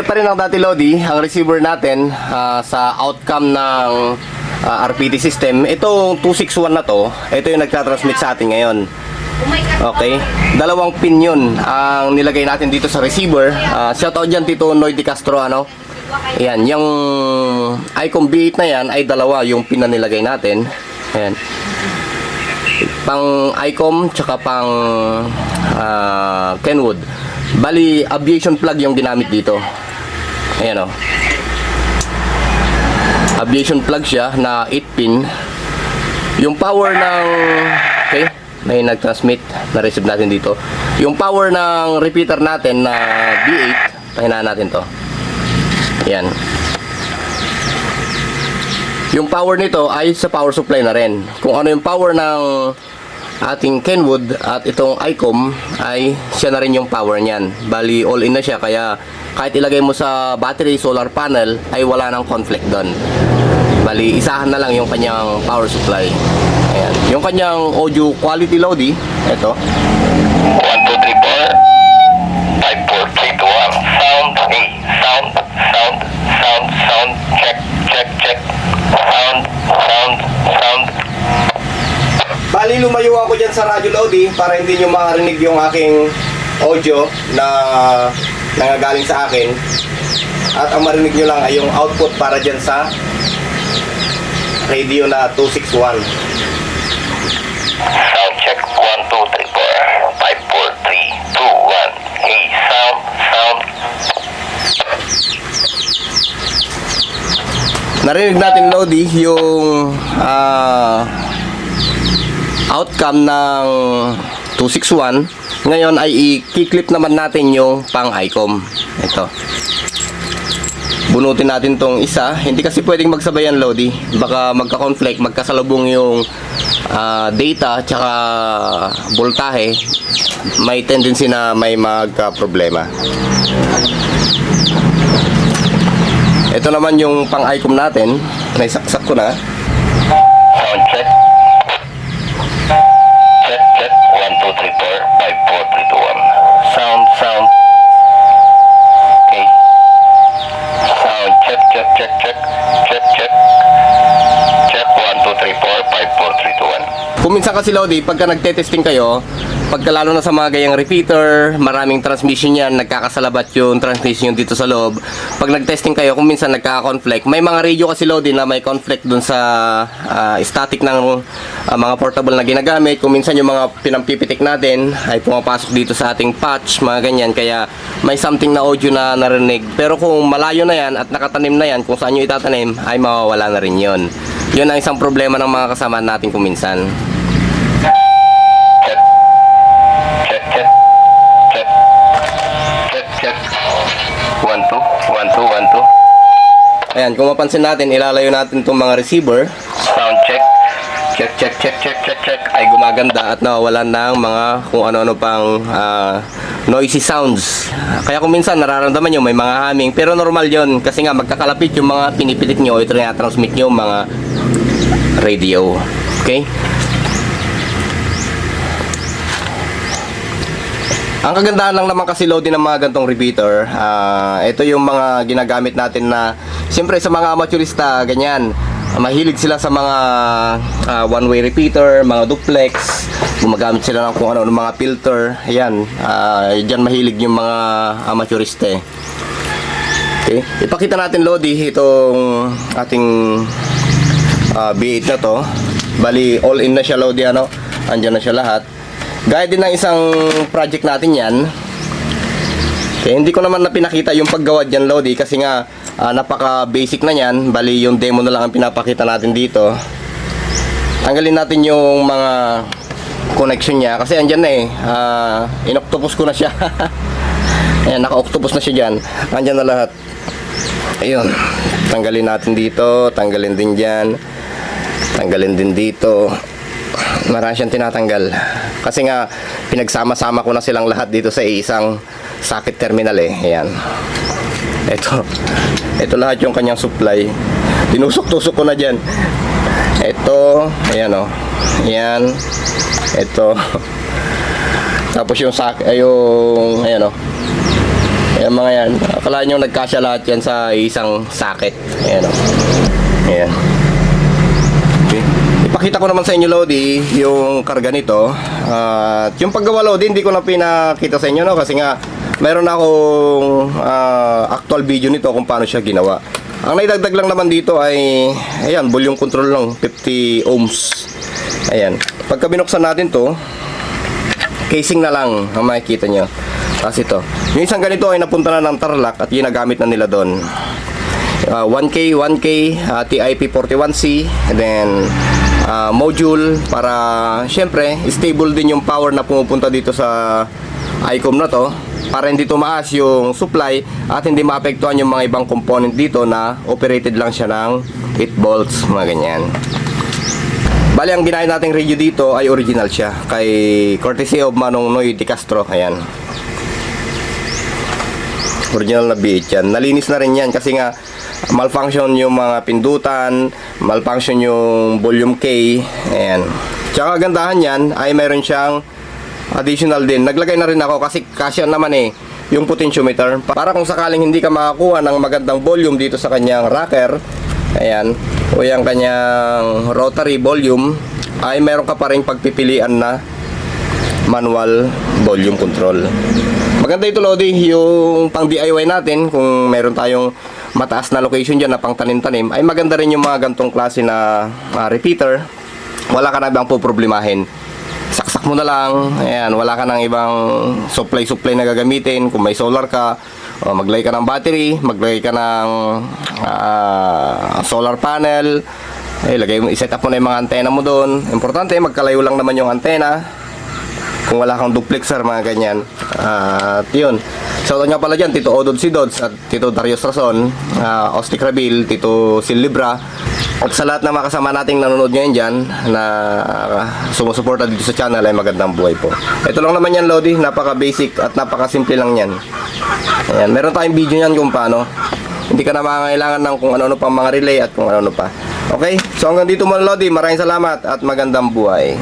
pa rin ang dati Lodi, ang receiver natin sa outcome ng RPD system. Itong 261 na to, ito yung nagtatransmit sa atin ngayon. Okay, dalawang pin yun ang nilagay natin dito sa receiver. Shoutout dyan Tito Noy Di Castro, ano. Ayan, yung ICOM B8 na yan ay dalawa yung pin na nilagay natin. Ayan, pang ICOM tsaka pang Kenwood. Bali, aviation plug yung ginamit dito. Ayan o, aviation plug siya na 8 pin. Yung power ng, okay, may nag-transmit na receive natin dito. Yung power ng repeater natin na B8, pahinaan natin to. Ayan, yung power nito ay sa power supply na rin. Kung ano yung power ng ating Kenwood at itong ICOM ay siya na rin yung power niyan. Bali all in na siya, kaya kahit ilagay mo sa battery, solar panel ay wala nang conflict doon. Bali isahan na lang yung kanyang power supply. Ayan, yung kanyang audio quality Lodi, ito 1, 2, 3, 4 5, 4, 3, 2, 1 sound, hey, sound, sound, sound, sound, check, check, check, sound, sound, sound. Bali lumayo ako dyan sa radyo Lodi para hindi nyo makarinig yung aking audio na nangagaling sa akin, at ang marinig nyo lang ay yung output para dyan sa radio na 261. Sound check 1, 2, 3, 4 5, 4, 3, 2, 1 hey, sound, sound. Narinig natin Lodi yung outcome ng 261. Ngayon ay i-clip naman natin yung pang ICOM. Ito, bunutin natin tong isa. Hindi kasi pwedeng magsabayan Lodi, baka magka-conflict, magkasalubong yung data tsaka voltahe. May tendency na may magka-problema. Ito naman yung pang ICOM natin, naisaksak ko na. Sound check. Check, check. 1, 2, 3, 4 5, 4, 3, 2, 1 sound, sound. Okay, sound check, check, check, check, check, check, check 1, 2, 3, 4 5, 4, 3, 2, 1. Kung minsan kasi Lodi, pagka nagte-testing kayo, pagka lalo na sa mga gayang repeater, maraming transmission yan, nagkakasalabat yung transmission dito sa loob. Pag nag-testing kayo, kung minsan nagkaka-conflict, may mga radio kasi Lodi na may conflict dun sa static ng mga portable na ginagamit. Kung minsan yung mga pinampipitik natin ay pumapasok dito sa ating patch, mga ganyan, kaya may something na audio na narinig. Pero kung malayo na yan at nakatanim na yan, kung saan nyo itatanim, ay mawawala na rin yun. Yun ang isang problema ng mga kasama natin kung minsan. Ayan, kung mapansin natin, ilalayo natin itong mga receiver. Sound check. Check, check, check, check, check, check. Ay gumaganda at nawawalan ng mga kung ano-ano pang noisy sounds. Kaya kung minsan nararamdaman nyo may mga humming, pero normal yon kasi nga magkakalapit yung mga pinipitik nyo, ito na transmit nyo mga radio. Okay? Ang kagandahan lang naman kasi Lodi ng mga gantong repeater, ito yung mga ginagamit natin na siyempre sa mga amateurista, ganyan, mahilig sila sa mga one-way repeater, mga duplex, gumagamit sila ng kung ano, ng mga filter. Ayan, dyan mahilig yung mga amateurista. Okay, ipakita natin Lodi itong ating B8 na to. Bali all in na siya Lodi, ano, andyan na siya lahat. Gaya din ng isang project natin yan. Okay, hindi ko naman na pinakita yung paggawa dyan Lodi kasi nga napaka basic na yan. Bali yung demo na lang ang pinapakita natin dito. Tanggalin natin yung mga connection niya kasi andyan na eh, in-octopus ko na siya. Ayan, naka-octopus na siya dyan. Andyan na lahat. Ayun, tanggalin natin dito, tanggalin din dyan, tanggalin din dito. Marami siyang tinatanggal kasi nga pinagsama-sama ko na silang lahat dito sa isang socket terminal eh. Ayan, ito lahat yung kanyang supply, tinusok-tusok ko na dyan. Ito, ayan o, ayan, ito, tapos yung socket, yung, ayan o, Ayan mga yan. Akala nyo nagkasya lahat yan sa isang socket. Ayan o. Ayan. Okay. Ipakita ko naman sa inyo, Lodi, yung karga nito. At yung paggawa, Lodi, hindi ko na pinakita sa inyo, no? Kasi nga, mayroon akong actual video nito kung paano siya ginawa. Ang naidagdag lang naman dito ay, ayan, volume control lang, 50 ohms. Ayan. Pagka binuksan natin to, casing na lang ang makikita nyo. Tapos ito. Yung isang ganito ay napunta na ng Tarlac at ginagamit na nila doon. 1K, TIP41C, and then module para syempre stable din yung power na pumupunta dito sa ICOM na to, para hindi tumaas yung supply at hindi maapektuhan yung mga ibang component dito na operated lang siya ng 8 volts, mga ganyan. Bali, ang ginaya nating radio dito ay original siya, kay courtesy of Manong Noy Di Castro. Ayan, original na BH yan. Nalinis na rin yan kasi nga malfunction yung mga pindutan, malfunction yung volume K. Ayan. Tsaka gandahan yan ay mayroon siyang additional din. Naglagay na rin ako kasi kasya naman yung potentiometer. Para kung sakaling hindi ka makakuha ng magandang volume dito sa kanyang rocker, ayan, o yung kanyang rotary volume, ay meron ka pa rin pagpipilian na manual volume control. Maganda ito, Lodi, yung pang DIY natin. Kung meron tayong mataas na location dyan na pang tanim-tanim, ay maganda rin yung mga gantong klase na repeater. Wala ka na ibang poproblemahin. Saksak mo na lang. Ayan, wala ka nang ibang supply na gagamitin. Kung may solar ka, maglagay ka ng battery, maglagay ka ng solar panel, i-set up mo na yung mga antena mo doon. Importante, magkalayo lang naman yung antena. Kung wala kang duplexer, mga ganyan. At yun. Shoutout nga pala dyan, Tito Odod Sidods at Tito Darius Rason, Ostic Rabil, Tito Silibra, at sa lahat ng mga kasama nating nanonood ngayon dyan na sumusuporta dito sa channel, ay magandang buhay po. Ito lang naman yan, Lodi, napaka basic at napaka simple lang yan. Ayan, meron tayong video yan kung paano. Hindi ka na makakailangan ng kung ano-ano pang mga relay at kung ano-ano pa. Okay, so hanggang dito muna, Lodi, maraming salamat at magandang buhay.